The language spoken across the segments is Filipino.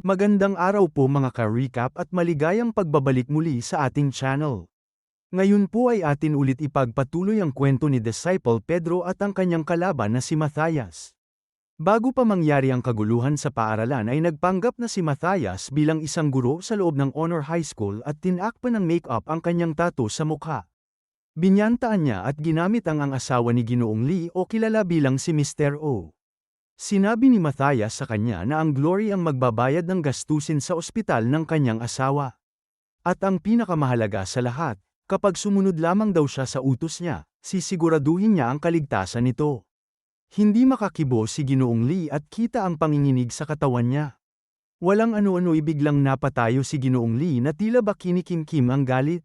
Magandang araw po mga ka-recap at maligayang pagbabalik muli sa ating channel. Ngayon po ay atin ulit ipagpatuloy ang kwento ni Disciple Pedro at ang kanyang kalaban na si Matthias. Bago pa mangyari ang kaguluhan sa paaralan ay nagpanggap na si Matthias bilang isang guro sa loob ng Honor High School at tinakpan ng make-up ang kanyang tattoo sa mukha. Binyantaan niya at ginamit ang asawa ni Ginoong Lee o kilala bilang si Mr. O. Sinabi ni Matthias sa kanya na ang Glory ang magbabayad ng gastusin sa ospital ng kanyang asawa. At ang pinakamahalaga sa lahat, kapag sumunod lamang daw siya sa utos niya, sisiguraduhin niya ang kaligtasan nito. Hindi makakibo si Ginoong Lee at kita ang panginginig sa katawan niya. Walang ano-ano biglang napatayo si Ginoong Lee na tila ba kinikimkim ang galit.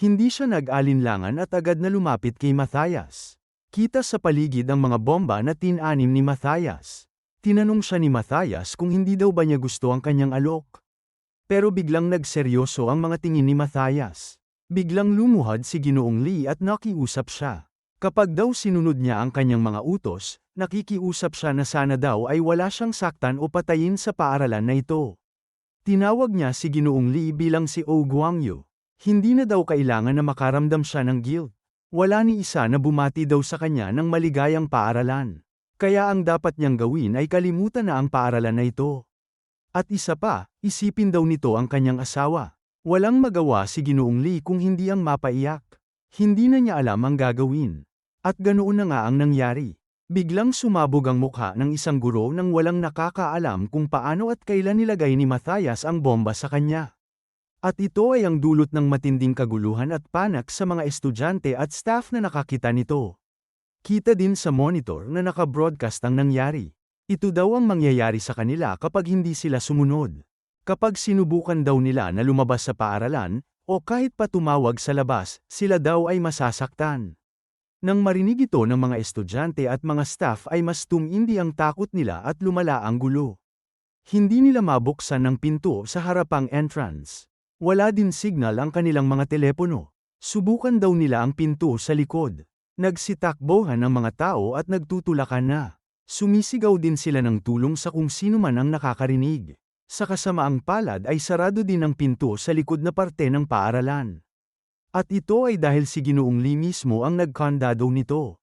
Hindi siya nag-alinlangan at agad na lumapit kay Matthias. Kita sa paligid ang mga bomba na tinanim ni Matthias. Tinanong siya ni Matthias kung hindi daw ba niya gusto ang kanyang alok. Pero biglang nagseryoso ang mga tingin ni Matthias. Biglang lumuhad si Ginoong Lee at nakiusap siya. Kapag daw sinunod niya ang kanyang mga utos, nakikiusap siya na sana daw ay wala siyang saktan o patayin sa paaralan na ito. Tinawag niya si Ginoong Lee bilang si O Guangyu. Hindi na daw kailangan na makaramdam siya ng guilt. Wala ni isa na bumati daw sa kanya ng maligayang paaralan. Kaya ang dapat niyang gawin ay kalimutan na ang paaralan na ito. At isa pa, isipin daw nito ang kanyang asawa. Walang magawa si Ginoong Lee kung hindi ang mapaiyak. Hindi na niya alam ang gagawin. At ganoon na nga ang nangyari. Biglang sumabog ang mukha ng isang guro nang walang nakakaalam kung paano at kailan nilagay ni Matthias ang bomba sa kanya. At ito ay ang dulot ng matinding kaguluhan at panak sa mga estudyante at staff na nakakita nito. Kita din sa monitor na naka-broadcast ang nangyari. Ito daw ang mangyayari sa kanila kapag hindi sila sumunod. Kapag sinubukan daw nila na lumabas sa paaralan, o kahit pa tumawag sa labas, sila daw ay masasaktan. Nang marinig ito ng mga estudyante at mga staff ay mas tumindi ang takot nila at lumala ang gulo. Hindi nila mabuksan ang pinto sa harapang entrance. Wala din signal ang kanilang mga telepono. Subukan daw nila ang pinto sa likod. Nagsitakbohan ang mga tao at nagtutulakan na. Sumisigaw din sila ng tulong sa kung sino man ang nakakarinig. Sa kasamaang palad ay sarado din ang pinto sa likod na parte ng paaralan. At ito ay dahil si Ginoong Lee mismo ang nagkandado nito.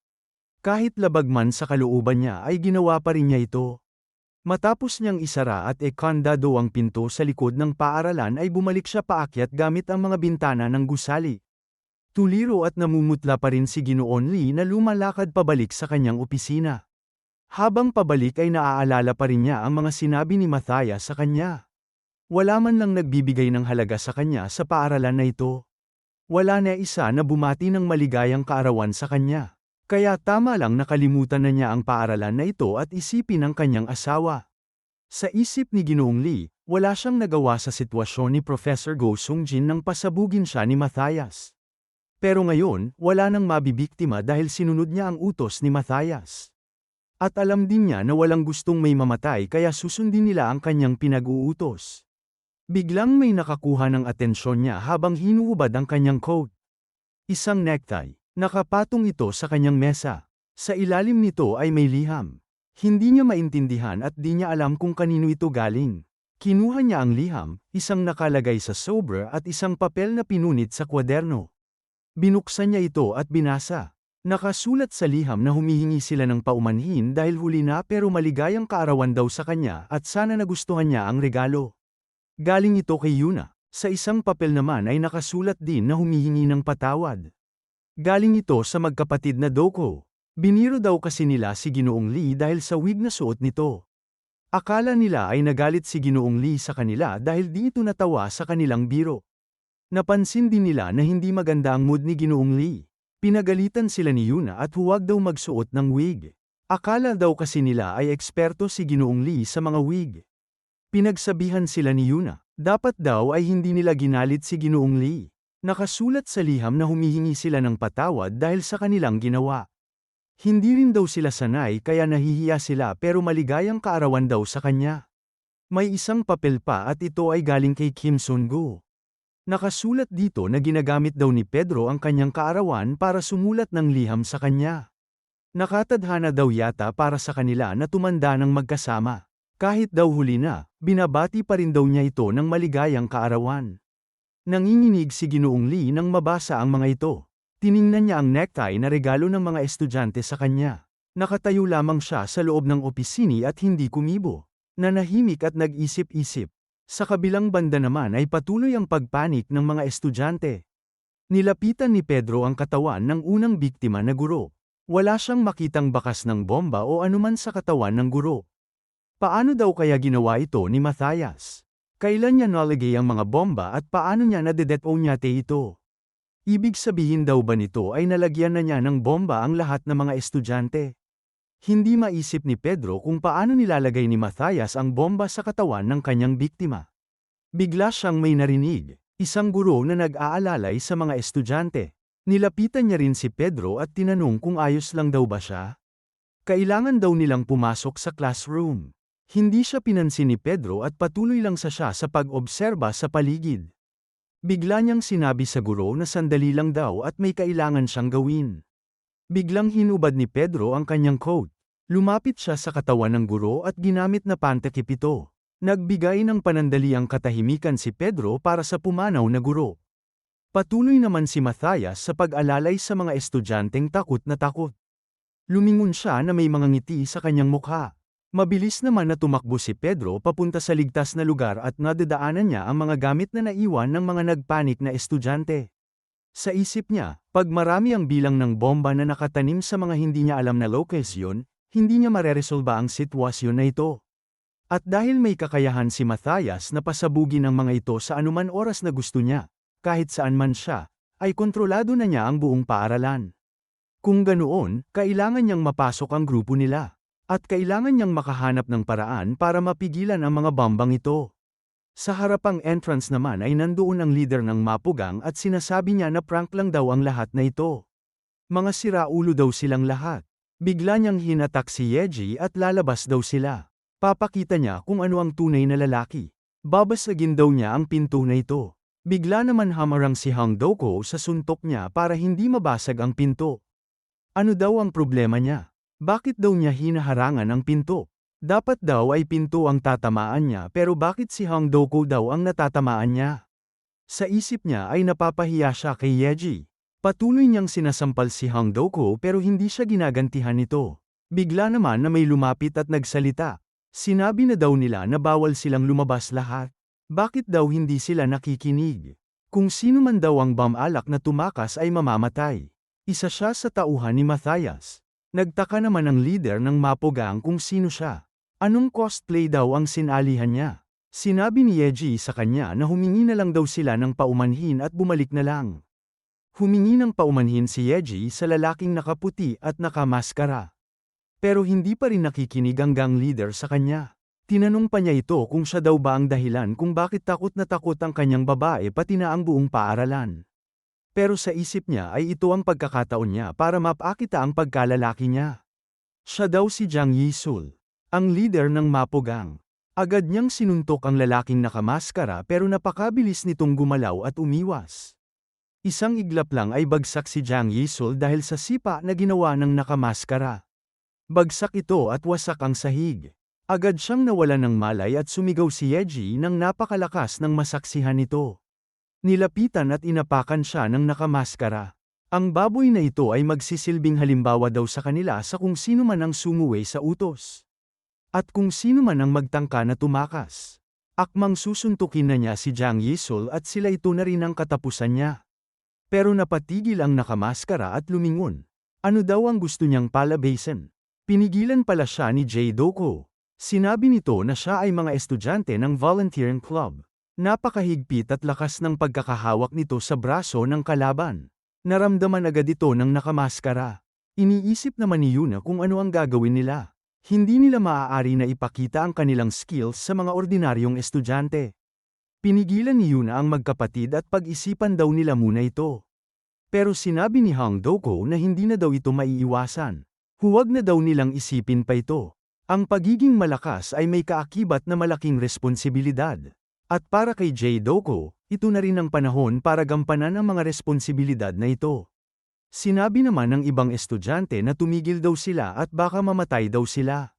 Kahit labag man sa kalooban niya ay ginawa pa rin niya ito. Matapos niyang isara at ekandado ang pinto sa likod ng paaralan ay bumalik siya paakyat gamit ang mga bintana ng gusali. Tuliro at namumutla pa rin si Ginoong Lee na lumalakad pabalik sa kanyang opisina. Habang pabalik ay naaalala pa rin niya ang mga sinabi ni Matthias sa kanya. Wala man lang nagbibigay ng halaga sa kanya sa paaralan na ito. Wala na isa na bumati ng maligayang kaarawan sa kanya. Kaya tama lang nakalimutan na niya ang paaralan na ito at isipin ang kanyang asawa. Sa isip ni Ginoong Lee, wala siyang nagawa sa sitwasyon ni Professor Go Sung-jin nang pasabugin siya ni Matthias. Pero ngayon, wala nang mabibiktima dahil sinunod niya ang utos ni Matthias. At alam din niya na walang gustong may mamatay kaya susundin nila ang kanyang pinag-uutos. Biglang may nakakuha ng atensyon niya habang hinuhubad ang kanyang coat. Isang necktie. Nakapatong ito sa kanyang mesa. Sa ilalim nito ay may liham. Hindi niya maintindihan at di niya alam kung kanino ito galing. Kinuha niya ang liham, isang nakalagay sa sobre at isang papel na pinunit sa kwaderno. Binuksan niya ito at binasa. Nakasulat sa liham na humihingi sila ng paumanhin dahil huli na pero maligayang kaarawan daw sa kanya at sana nagustuhan niya ang regalo. Galing ito kay Yuna. Sa isang papel naman ay nakasulat din na humihingi ng patawad. Galing ito sa magkapatid na Doko. Biniro daw kasi nila si Ginoong Lee dahil sa wig na suot nito. Akala nila ay nagalit si Ginoong Lee sa kanila dahil di ito natawa sa kanilang biro. Napansin din nila na hindi maganda ang mood ni Ginoong Lee. Pinagalitan sila ni Yuna at huwag daw magsuot ng wig. Akala daw kasi nila ay eksperto si Ginoong Lee sa mga wig. Pinagsabihan sila ni Yuna. Dapat daw ay hindi nila ginalit si Ginoong Lee. Nakasulat sa liham na humihingi sila ng patawad dahil sa kanilang ginawa. Hindi rin daw sila sanay kaya nahihiya sila pero maligayang kaarawan daw sa kanya. May isang papel pa at ito ay galing kay Kim Sun-go. Nakasulat dito na ginagamit daw ni Pedro ang kanyang kaarawan para sumulat ng liham sa kanya. Nakatadhana daw yata para sa kanila na tumanda ng magkasama. Kahit daw huli na, binabati pa rin daw niya ito ng maligayang kaarawan. Nanginginig si Ginoong Lee nang mabasa ang mga ito. Tiningnan niya ang necktie na regalo ng mga estudyante sa kanya. Nakatayo lamang siya sa loob ng opisini at hindi kumibo. Nanahimik at nag-isip-isip. Sa kabilang banda naman ay patuloy ang pagpanik ng mga estudyante. Nilapitan ni Pedro ang katawan ng unang biktima na guro. Wala siyang makitang bakas ng bomba o anuman sa katawan ng guro. Paano daw kaya ginawa ito ni Matthias? Kailan niya nalagay ang mga bomba at paano niya nadedetonyate ito? Ibig sabihin daw ba nito ay nalagyan na niya ng bomba ang lahat ng mga estudyante? Hindi maisip ni Pedro kung paano nilalagay ni Matthias ang bomba sa katawan ng kanyang biktima. Bigla siyang may narinig, isang guro na nag-aalalay sa mga estudyante. Nilapitan niya rin si Pedro at tinanong kung ayos lang daw ba siya. Kailangan daw nilang pumasok sa classroom. Hindi siya pinansin ni Pedro at patuloy lang siya sa pag-obserba sa paligid. Bigla niyang sinabi sa guro na sandali lang daw at may kailangan siyang gawin. Biglang hinubad ni Pedro ang kanyang coat. Lumapit siya sa katawan ng guro at ginamit na pantakip ito. Nagbigay ng panandaliang katahimikan si Pedro para sa pumanaw na guro. Patuloy naman si Matthias sa pag-alalay sa mga estudyanteng takot na takot. Lumingon siya na may mga ngiti sa kanyang mukha. Mabilis naman na tumakbo si Pedro papunta sa ligtas na lugar at nadadaanan niya ang mga gamit na naiwan ng mga nagpanik na estudyante. Sa isip niya, pag marami ang bilang ng bomba na nakatanim sa mga hindi niya alam na lokasyon, hindi niya mareresolba ang sitwasyon na ito. At dahil may kakayahan si Matthias na pasabugin ang mga ito sa anuman oras na gusto niya, kahit saan man siya, ay kontrolado na niya ang buong paaralan. Kung ganoon, kailangan niyang mapasok ang grupo nila. At kailangan niyang makahanap ng paraan para mapigilan ang mga bombang ito. Sa harapang entrance naman ay nandoon ang leader ng Mapugang at sinasabi niya na prank lang daw ang lahat na ito. Mga siraulo daw silang lahat. Bigla niyang hinatak si Yeji at lalabas daw sila. Papakita niya kung ano ang tunay na lalaki. Babasagin daw niya ang pinto na ito. Bigla naman hamarang si Hang Doko sa suntok niya para hindi mabasag ang pinto. Ano daw ang problema niya? Bakit daw niya hinaharangan ang pinto? Dapat daw ay pinto ang tatamaan niya pero bakit si Hang Doko daw ang natatamaan niya? Sa isip niya ay napapahiya siya kay Yeji. Patuloy niyang sinasampal si Hang Doko pero hindi siya ginagantihan nito. Bigla naman na may lumapit at nagsalita. Sinabi na daw nila na bawal silang lumabas lahat. Bakit daw hindi sila nakikinig? Kung sino man daw ang bamalak na tumakas ay mamamatay. Isa siya sa tauhan ni Matthias. Nagtaka naman ang leader ng Mapugang kung sino siya. Anong cosplay daw ang sinalihan niya? Sinabi ni Yeji sa kanya na humingi na lang daw sila ng paumanhin at bumalik na lang. Humingi ng paumanhin si Yeji sa lalaking nakaputi at nakamaskara. Pero hindi pa rin nakikinig ang gang leader sa kanya. Tinanong pa niya ito kung siya daw ba ang dahilan kung bakit takot na takot ang kanyang babae pati na ang buong paaralan. Pero sa isip niya ay ito ang pagkakataon niya para mapakita ang pagkalalaki niya. Siya daw si Jiang Yisul, ang leader ng Mapugang. Agad niyang sinuntok ang lalaking nakamaskara pero napakabilis nitong gumalaw at umiwas. Isang iglap lang ay bagsak si Jiang Yisul dahil sa sipa na ginawa ng nakamaskara. Bagsak ito at wasak ang sahig. Agad siyang nawalan ng malay at sumigaw si Yeji nang napakalakas ng masaksihan nito. Nilapitan at inapakan siya ng nakamaskara. Ang baboy na ito ay magsisilbing halimbawa daw sa kanila sa kung sino man ang sumuway sa utos. At kung sino man ang magtangka na tumakas. Akmang susuntukin na niya si Jiang Yisul at sila ito na rin ang katapusan niya. Pero napatigil ang nakamaskara at lumingon. Ano daw ang gusto niyang palabasin? Pinigilan pala siya ni J. Doko. Sinabi nito na siya ay mga estudyante ng volunteering club. Napakahigpit at lakas ng pagkakahawak nito sa braso ng kalaban. Naramdaman agad ito ng nakamaskara. Iniisip naman ni Yuna kung ano ang gagawin nila. Hindi nila maaari na ipakita ang kanilang skills sa mga ordinaryong estudyante. Pinigilan ni Yuna ang magkapatid at pag-isipan daw nila muna ito. Pero sinabi ni Hang Doko na hindi na daw ito maiiwasan. Huwag na daw nilang isipin pa ito. Ang pagiging malakas ay may kaakibat na malaking responsibilidad. At para kay J. Doko, ito na rin ang panahon para gampanan ang mga responsibilidad na ito. Sinabi naman ng ibang estudyante na tumigil daw sila at baka mamatay daw sila.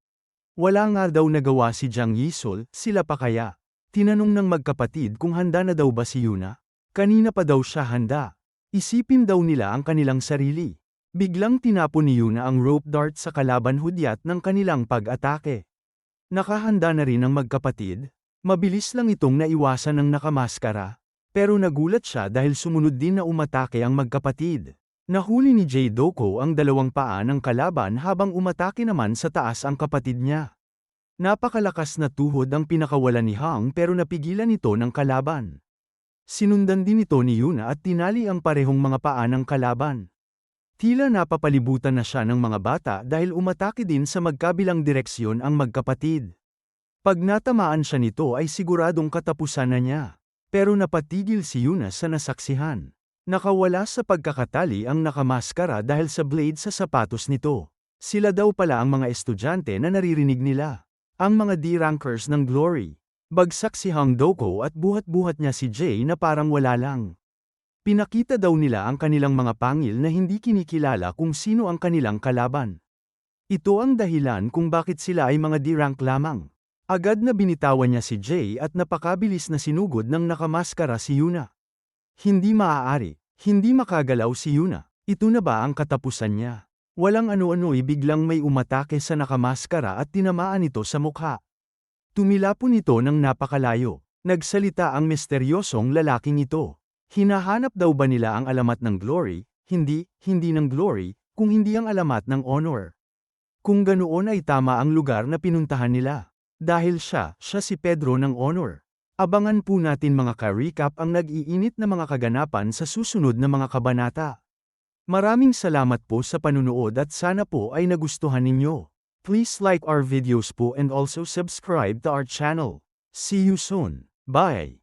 Wala nga daw nagawa si Jiang Yisol, sila pa kaya? Tinanong ng magkapatid kung handa na daw ba si Yuna. Kanina pa daw siya handa. Isipin daw nila ang kanilang sarili. Biglang tinapon ni Yuna ang rope dart sa kalaban hudyat ng kanilang pag-atake. Nakahanda na rin ang magkapatid. Mabilis lang itong naiwasan ng nakamaskara. Pero nagulat siya dahil sumunod din na umatake ang magkapatid. Nahuli ni Jay Doko ang dalawang paa ng kalaban habang umatake naman sa taas ang kapatid niya. Napakalakas na tuhod ang pinakawalan ni Hang pero napigilan ito ng kalaban. Sinundan din ito ni Yuna at tinali ang parehong mga paa ng kalaban. Tila napapalibutan na siya ng mga bata dahil umatake din sa magkabilang direksyon ang magkapatid. Pag natamaan siya nito ay siguradong katapusan na niya. Pero napatigil si Yuna sa nasaksihan. Nakawala sa pagkakatali ang nakamaskara dahil sa blade sa sapatos nito. Sila daw pala ang mga estudyante na naririnig nila. Ang mga D-rankers ng Glory. Bagsak si Hang Doko at buhat-buhat niya si Jay na parang wala lang. Pinakita daw nila ang kanilang mga pangil na hindi kinikilala kung sino ang kanilang kalaban. Ito ang dahilan kung bakit sila ay mga D-rank lamang. Agad na binitawan niya si Jay at napakabilis na sinugod ng nakamaskara si Yuna. Hindi maaari, hindi makagalaw si Yuna. Ito na ba ang katapusan niya? Walang ano-ano'y biglang may umatake sa nakamaskara at tinamaan ito sa mukha. Tumilapon ito ng napakalayo. Nagsalita ang misteryosong lalaking ito. Hinahanap daw ba nila ang alamat ng Glory? Hindi ng Glory, kung hindi ang alamat ng Honor. Kung ganoon ay tama ang lugar na pinuntahan nila. Dahil siya si Pedro ng Honor. Abangan po natin mga ka-recap ang nag-iinit na mga kaganapan sa susunod na mga kabanata. Maraming salamat po sa panunood at sana po ay nagustuhan ninyo. Please like our videos po and also subscribe to our channel. See you soon. Bye!